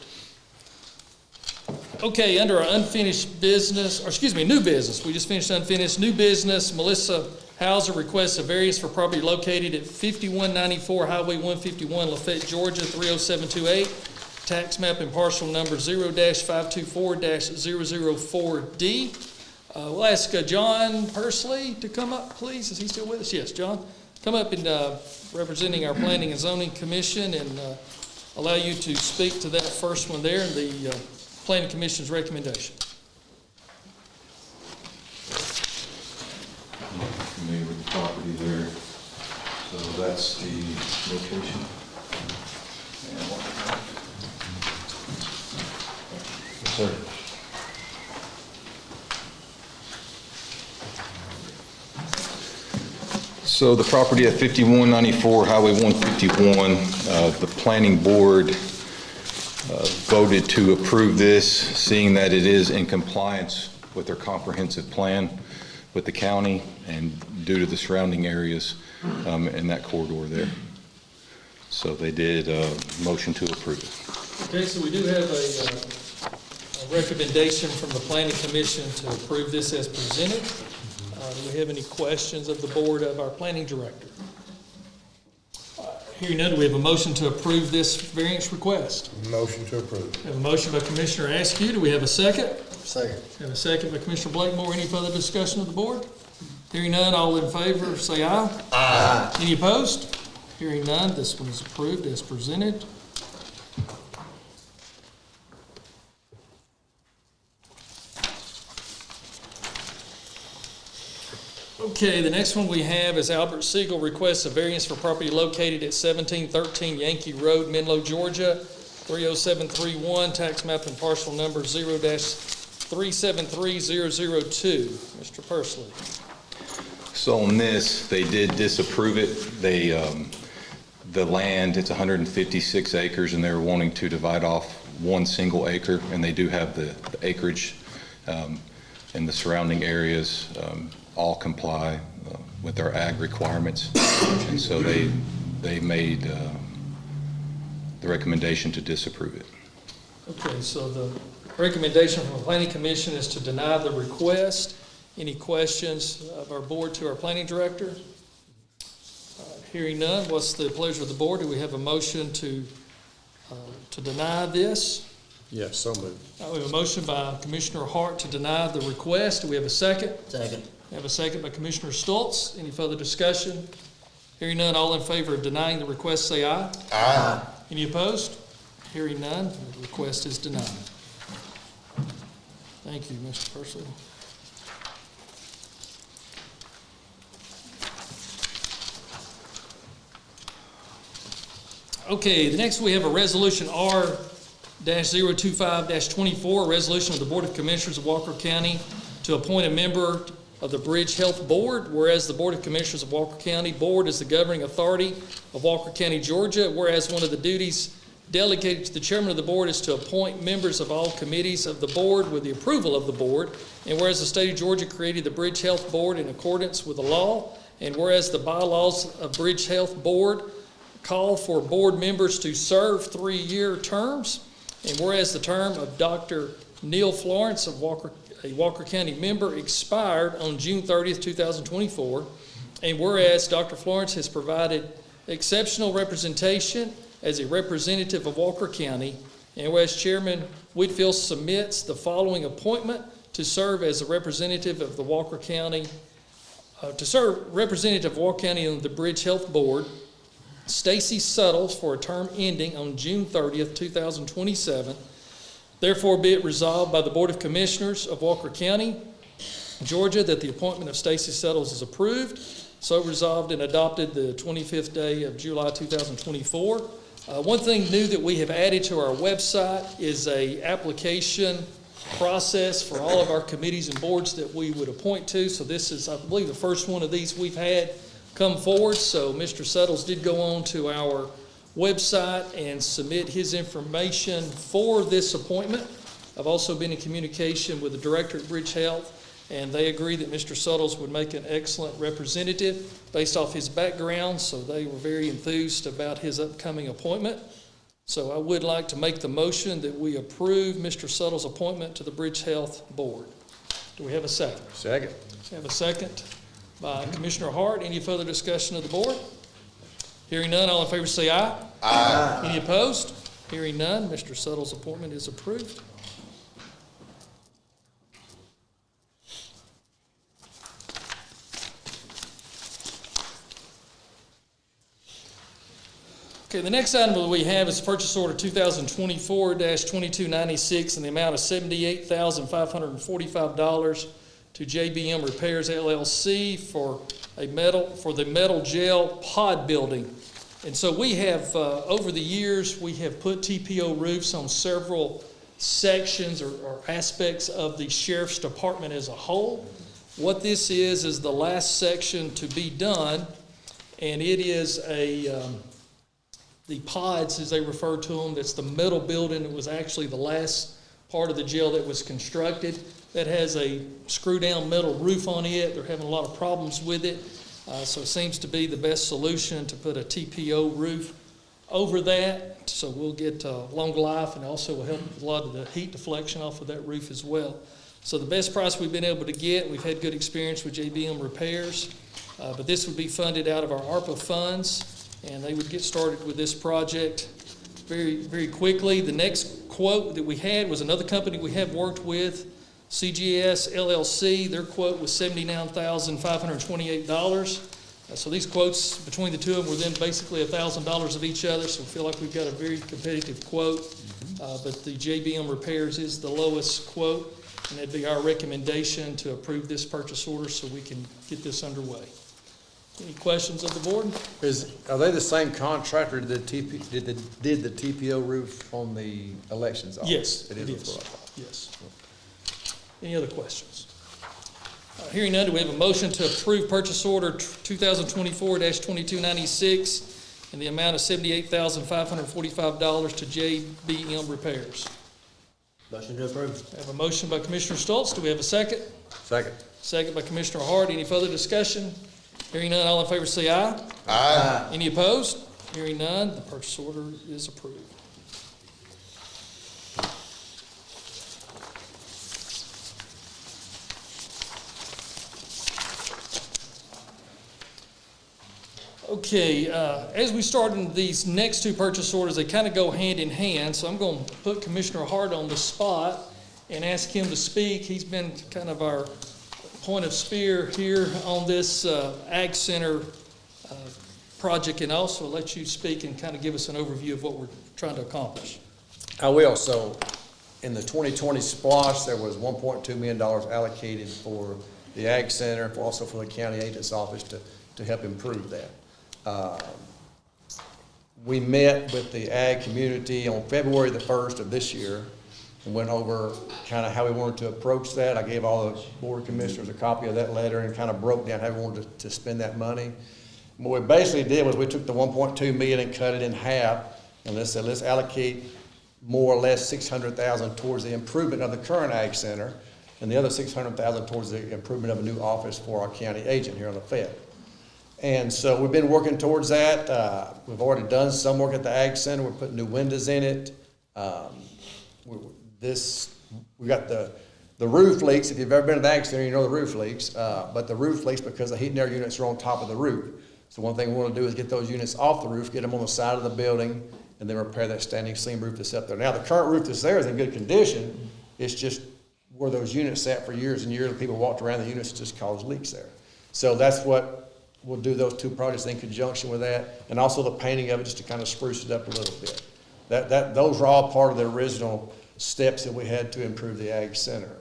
Okay, under our unfinished business, or excuse me, new business, we just finished unfinished. New business, Melissa Hauser requests a variance for property located at 5194 Highway 151, Lafayette, Georgia, 30728. Tax map and parcel number 0-524-004D. We'll ask John Persley to come up, please. Is he still with us? Yes, John. Come up and representing our Planning and Zoning Commission and allow you to speak to that first one there and the Planning Commission's recommendation. I'm not familiar with the property there, so that's the location. Yes, sir. So the property at 5194 Highway 151, the planning board voted to approve this, seeing that it is in compliance with their comprehensive plan with the county and due to the surrounding areas in that corridor there. So they did motion to approve it. Okay, so we do have a recommendation from the Planning Commission to approve this as presented. Do we have any questions of the board of our planning director? Hearing none, do we have a motion to approve this variance request? Motion to approve. We have a motion by Commissioner Askew. Do we have a second? Second. We have a second by Commissioner Blakemore. Any further discussion of the board? Hearing none, all in favor, say aye. Aye. Any opposed? Hearing none, this one is approved as presented. Okay, the next one we have is Albert Siegel requests a variance for property located at 1713 Yankee Road, Menlo, Georgia, 30731, tax map and parcel number 0-373002. Mr. Persley. So on this, they did disapprove it. They, the land, it's 156 acres, and they're wanting to divide off one single acre, and they do have the acreage in the surrounding areas all comply with our ag requirements. And so they made the recommendation to disapprove it. Okay, so the recommendation from the Planning Commission is to deny the request. Any questions of our board to our planning director? Hearing none, what's the pleasure of the board? Do we have a motion to deny this? Yes, so moved. We have a motion by Commissioner Hart to deny the request. Do we have a second? Second. We have a second by Commissioner Stoltz. Any further discussion? Hearing none, all in favor of denying the request, say aye. Aye. Any opposed? Hearing none, the request is denied. Thank you, Mr. Persley. Okay, the next we have a resolution R-025-24, a resolution of the Board of Commissioners of Walker County to appoint a member of the Bridge Health Board, whereas the Board of Commissioners of Walker County Board is the governing authority of Walker County, Georgia, whereas one of the duties delegated to the chairman of the board is to appoint members of all committees of the board with the approval of the board, and whereas the state of Georgia created the Bridge Health Board in accordance with the law, and whereas the bylaws of Bridge Health Board call for board members to serve 3-year terms, and whereas the term of Dr. Neil Florence, a Walker County member, expired on June 30th, 2024, and whereas Dr. Florence has provided exceptional representation as a representative of Walker County, and whereas Chairman Whitfield submits the following appointment to serve as a representative of the Walker County, on the Bridge Health Board, Stacy Suttles, for a term ending on June 30th, 2027. Therefore be it resolved by the Board of Commissioners of Walker County, Georgia, that the appointment of Stacy Suttles is approved. So resolved and adopted the 25th day of July 2024. One thing new that we have added to our website is a application process for all of our committees and boards that we would appoint to. So this is, I believe, the first one of these we've had come forward. So Mr. Suttles did go on to our website and submit his information for this appointment. I've also been in communication with the director at Bridge Health, and they agree that Mr. Suttles would make an excellent representative based off his background, so they were very enthused about his upcoming appointment. So I would like to make the motion that we approve Mr. Suttles' appointment to the Bridge Health Board. Do we have a second? Second. We have a second by Commissioner Hart. Any further discussion of the board? Hearing none, all in favor say aye. Aye. Any opposed? Hearing none, Mr. Suttles' appointment is approved. Okay, the next item that we have is purchase order 2024-2296 in the amount of $78,545 to JBM Repairs LLC for the metal jail pod building. And so we have, over the years, we have put TPO roofs on several sections or aspects of the sheriff's department as a whole. What this is the last section to be done, and it is the pods, as they refer to them, that's the metal building. It was actually the last part of the jail that was constructed. That has a screw-down metal roof on it. They're having a lot of problems with it. So it seems to be the best solution to put a TPO roof over that. So we'll get long life, and also will help with a lot of the heat deflection off of that roof as well. So the best price we've been able to get, we've had good experience with JBM Repairs, but this would be funded out of our ARPA funds, and they would get started with this project very, very quickly. The next quote that we had was another company we have worked with, CGS LLC. Their quote was $79,528. So these quotes between the two of them were then basically $1,000 of each other, so we feel like we've got a very competitive quote. But the JBM Repairs is the lowest quote, and that'd be our recommendation to approve this purchase order so we can get this underway. Any questions of the board? Are they the same contractor that did the TPO roof on the elections office? Yes, It it is. is. Yes. Any other questions? Hearing none, do we have a motion to approve purchase order 2024-2296 in the amount of $78,545 to JBM Repairs? Motion to approve. I have a motion by Commissioner Stoltz. Do we have a second? Second. Second by Commissioner Hart. Any further discussion? Hearing none, all in favor say aye. Aye. Any opposed? Hearing none, the purchase order is approved. Okay, as we start in these next two purchase orders, they kind of go hand in hand, so I'm going to put Commissioner Hart on the spot and ask him to speak. He's been kind of our point of spear here on this Ag Center project, and also let you speak and kind of give us an overview of what we're trying to accomplish. I will. So in the 2020 SPLOST, there was $1.2 million allocated for the Ag Center, also for the county agent's office to help improve that. we met with the ag community on February the 1st of this year and went over kind of how we wanted to approach that. I gave all the board commissioners a copy of that letter and kind of broke down how we wanted to spend that money. What we basically did was we took the 1.2 million and cut it in half, and let's allocate more or less 600,000 towards the improvement of the current ag center, and the other 600,000 towards the improvement of a new office for our county agent here on the Fed. And so we've been working towards that. We've already done some work at the ag center. We're putting new windows in it. We got the roof leaks. If you've ever been to the ag center, you know the roof leaks. But the roof leaks because the heat and air units are on top of the roof. So one thing we want to do is get those units off the roof, get them on the side of the building, and then repair that standing seam roof that's up there. Now, the current roof that's there is in good condition. It's just where those units sat for years and years, and people walked around the units, just caused leaks there. So that's what we'll do, those two projects in conjunction with that, and also the painting of it just to kind of spruce it up a little bit. Those are all part of the original steps that we had to improve the ag center.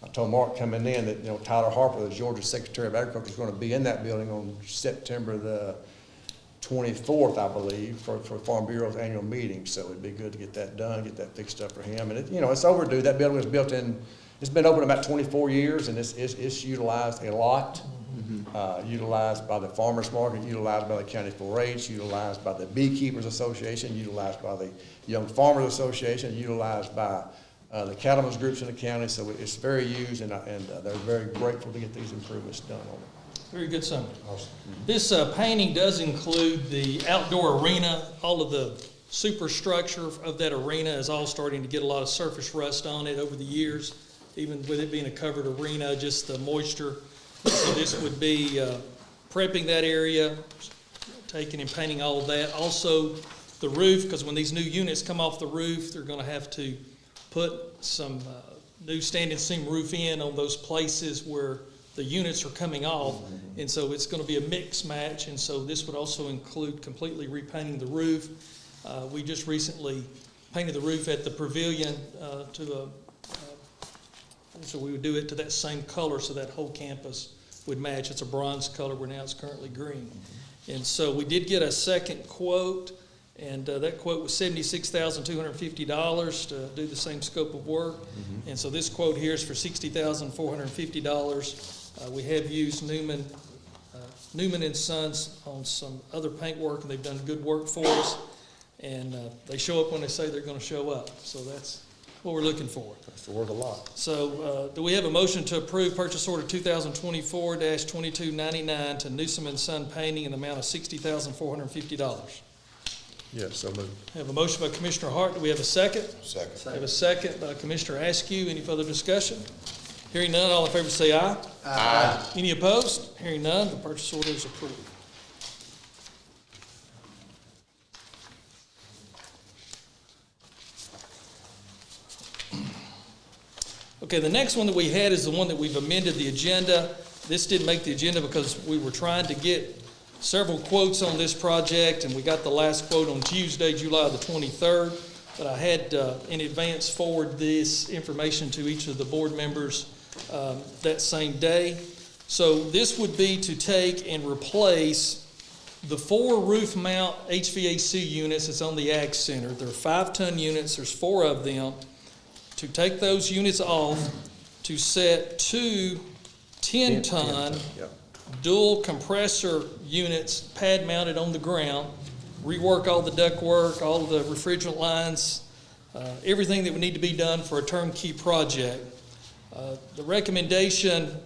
I told Mark coming in that, you know, Tyler Harper, the Georgia Secretary of Agriculture, is going to be in that building on September the 24th, I believe, for Farm Bureau's annual meeting. So it'd be good to get that done, get that fixed up for him. And it, you know, it's overdue. That building was built in, it's been open about 24 years, and it's utilized a lot. Utilized by the farmers market, utilized by the county 4-H, utilized by the beekeepers association, utilized by the young farmers association, utilized by the cattlemen's groups in the county. So it's very used, and they're very grateful to get these improvements done on it. Very good summary. Awesome. This painting does include the outdoor arena. All of the superstructure of that arena is all starting to get a lot of surface rust on it over the years. Even with it being a covered arena, just the moisture. So this would be prepping that area, taking and painting all of that. Also, the roof, because when these new units come off the roof, they're going to have to put some new standing seam roof in on those places where the units are coming off. And so it's going to be a mix match. And so this would also include completely repainting the roof. We just recently painted the roof at the pavilion so we would do it to that same color so that whole campus would match. It's a bronze color where now it's currently green. And so we did get a second quote, and that quote was $76,250 to do the same scope of work. And so this quote here is for $60,450. We have used Newman and Sons on some other paint work, and they've done good work for us. And they show up when they say they're going to show up. So that's what we're looking for. That's the word a lot. So do we have a motion to approve purchase order 2024-2299 to Newsom & Son Painting in the amount of $60,450? Yes, so moved. Have a motion by Commissioner Hart. Do we have a second? Second. We have a second by Commissioner Askew. Any further discussion? Hearing none, all in favor say aye. Aye. Any opposed? Hearing none, the purchase order is approved. Okay, the next one that we had is the one that we've amended the agenda. This didn't make the agenda because we were trying to get several quotes on this project, and we got the last quote on Tuesday, July the 23rd. But I had in advance forward this information to each of the board members that same day. So this would be to take and replace the 4 roof mount HVAC units that's on the Ag Center. They're 5-ton units. There's 4 of them. To take those units off, to set 2 10-ton dual compressor units pad mounted on the ground, rework all the duct work, all the refrigerant lines, everything that would need to be done for a turnkey project. The recommendation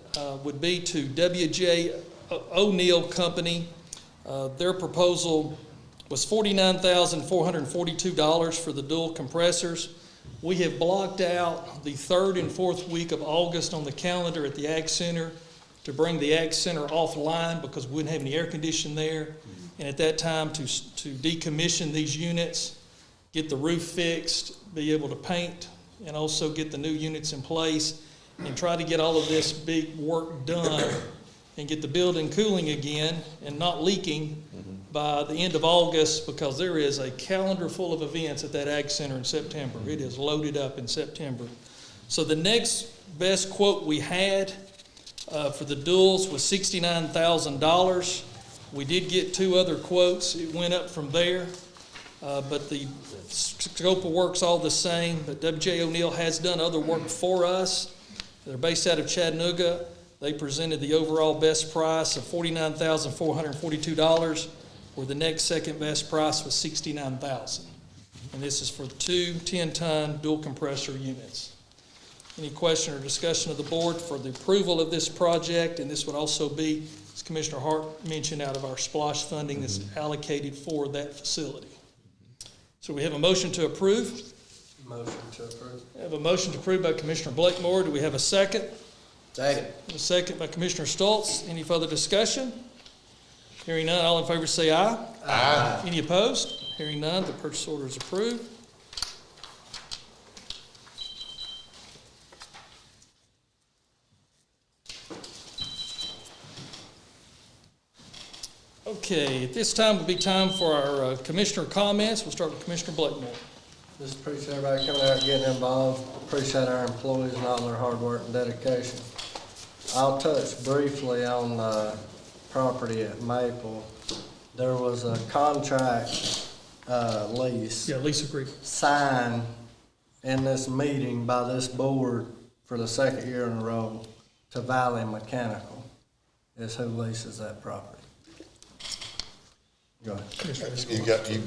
would be to W.J. O'Neill Company. Their proposal was $49,442 for the dual compressors. We have blocked out the 3rd and 4th week of August on the calendar at the Ag Center to bring the Ag Center offline because we wouldn't have any air conditioning there. And at that time to decommission these units, get the roof fixed, be able to paint, and also get the new units in place and try to get all of this big work done and get the building cooling again and not leaking by the end of August, because there is a calendar full of events at that Ag Center in September. It is loaded up in September. So the next best quote we had for the duals was $69,000. We did get 2 other quotes. It went up from there, but the scope of work's all the same. But W.J. O'Neill has done other work for us. They're based out of Chattanooga. They presented the overall best price of $49,442, where the next second best price was $69,000. And this is for 2 10-ton dual compressor units. Any question or discussion of the board for the approval of this project? And this would also be, as Commissioner Hart mentioned, out of our SPLOSH funding that's allocated for that facility. So we have a motion to approve. Motion to approve. We have a motion to approve by Commissioner Blakemore. Do we have a second? Second. A second by Commissioner Stoltz. Any further discussion? Hearing none, all in favor say aye. Aye. Any opposed? Hearing none, the purchase order is approved. Okay, at this time would be time for our commissioner comments. We'll start with Commissioner Blakemore. Just appreciate everybody coming out and getting involved. Appreciate our employees and all their hard work and dedication. I'll touch briefly on property at Maple. There was a contract lease Yeah, lease agreement. signed in this meeting by this board for the 2nd year in a row to Valley Mechanical is who leases that property. Go ahead.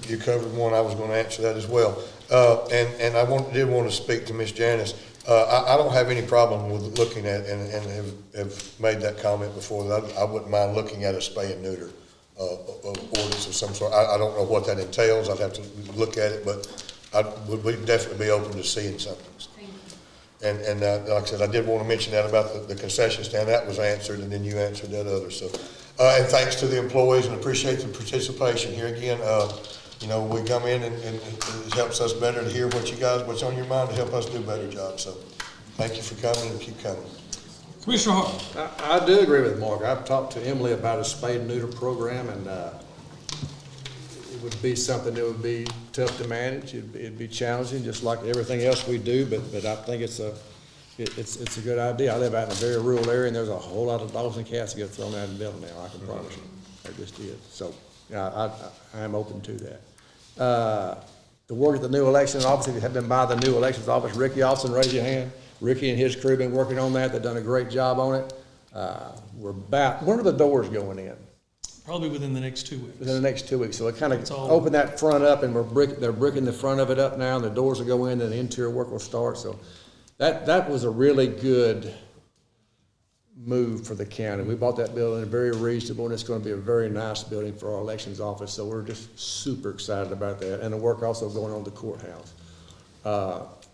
You covered one, I was gonna answer that as well. And I did want to speak to Ms. Janice. I don't have any problem with looking at, and have made that comment before, that I wouldn't mind looking at a spay and neuter ordinance of some sort. I don't know what that entails, I'd have to look at it, but we'd definitely be open to seeing something. And like I said, I did want to mention that about the concession stand, that was answered, and then you answered that other, so. And thanks to the employees, and appreciate the participation here again. You know, we come in and it helps us better to hear what's on your mind, to help us do a better job, so thank you for coming and keep coming. Commissioner Hart. I do agree with Mark. I've talked to Emily about a spay and neuter program, and it would be something that would be tough to manage. It'd be challenging, just like everything else we do, but I think it's a good idea. I live out in a very rural area, and there's a whole lot of dogs and cats that get thrown out in the building now, I can promise you. I just did. So, yeah, I am open to that. The work at the new election office, if you have been by the new elections office, Ricky Austin, raise your hand. Ricky and his crew have been working on that. They've done a great job on it. When are the doors going in? Probably within the next 2 weeks. Within the next 2 weeks. So it kind It's of all- open that front up, and they're bricking the front of it up now, and the doors will go in, and the interior work will start. So that was a really good move for the county. We bought that building very reasonable, and it's going to be a very nice building for our elections office. So we're just super excited about that, and the work also going on at the courthouse.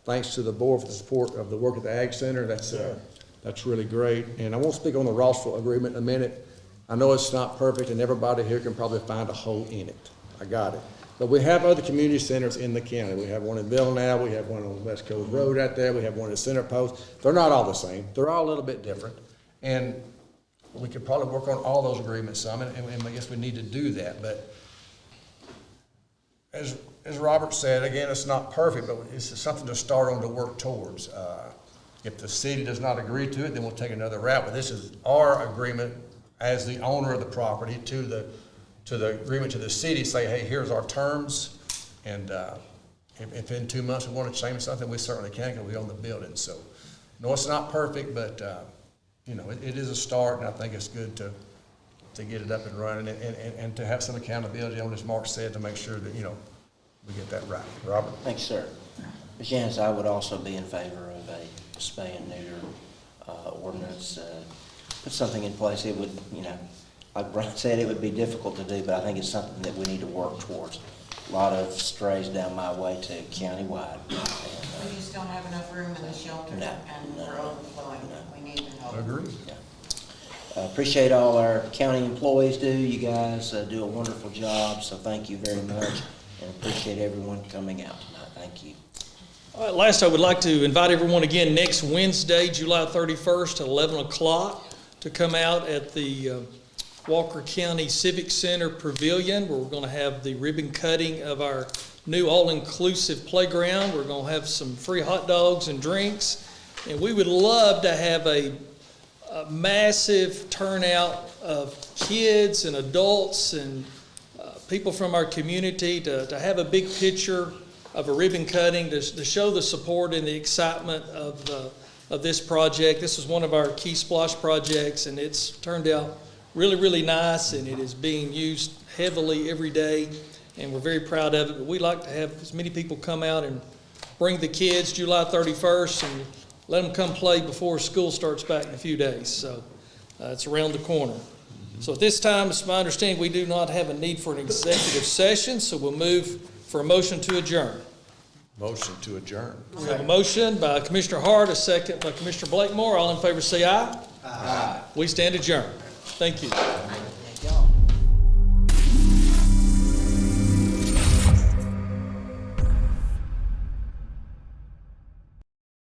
Thanks to the board for the support of the work at the Ag Center. That's really great. And I won't speak on the Rossville agreement in a minute. I know it's not perfect, and everybody here can probably find a hole in it. I got it. But we have other community centers in the county. We have one in Villanelle, we have one on West Coast Road out there, we have one at Center Post. They're not all the same. They're all a little bit different. And we could probably work on all those agreements some, and I guess we need to do that. But as Robert said, again, it's not perfect, but it's something to start on to work towards. If the city does not agree to it, then we'll take another route. But this is our agreement as the owner of the property to the agreement to the city, say, hey, here's our terms, and if in 2 months we want to change something, we certainly can, because we own the building. So, no, it's not perfect, but it is a start, and I think it's good to get it up and running, and to have some accountability on, as Mark said, to make sure that we get that right. Robert? Thanks, sir. Ms. Janice, I would also be in favor of a spay and neuter ordinance. Put something in place. It would, like Brian said, it would be difficult to do, but I think it's something that we need to work towards. A lot of strays down my way to countywide. We just don't have enough room in the shelter, No, and no, we're overflowing. We need the help. Agreed. Appreciate all our county employees do. You guys do a wonderful job, so thank you very much, and appreciate everyone coming out tonight. Thank you. All right, last, I would like to invite everyone again next Wednesday, July 31st at 11 o'clock to come out at the Walker County Civic Center Pavilion, where we're going to have the ribbon cutting of our new all-inclusive playground. We're going to have some free hot dogs and drinks, and we would love to have a a massive turnout of kids and adults and people from our community to have a big picture of a ribbon cutting to show the support and the excitement of this project. This is one of our key Splosh projects, and it's turned out really, really nice, and it is being used heavily every day, and we're very proud of it. But we like to have as many people come out and bring the kids July 31st and let them come play before school starts back in a few days. So it's around the corner. So at this time, it's my understanding we do not have a need for an executive session, so we'll move for a motion to adjourn. Motion to adjourn. We have a motion by Commissioner Hart, a second by Commissioner Blakemore. All in favor say aye. Aye. We stand adjourned. Thank you.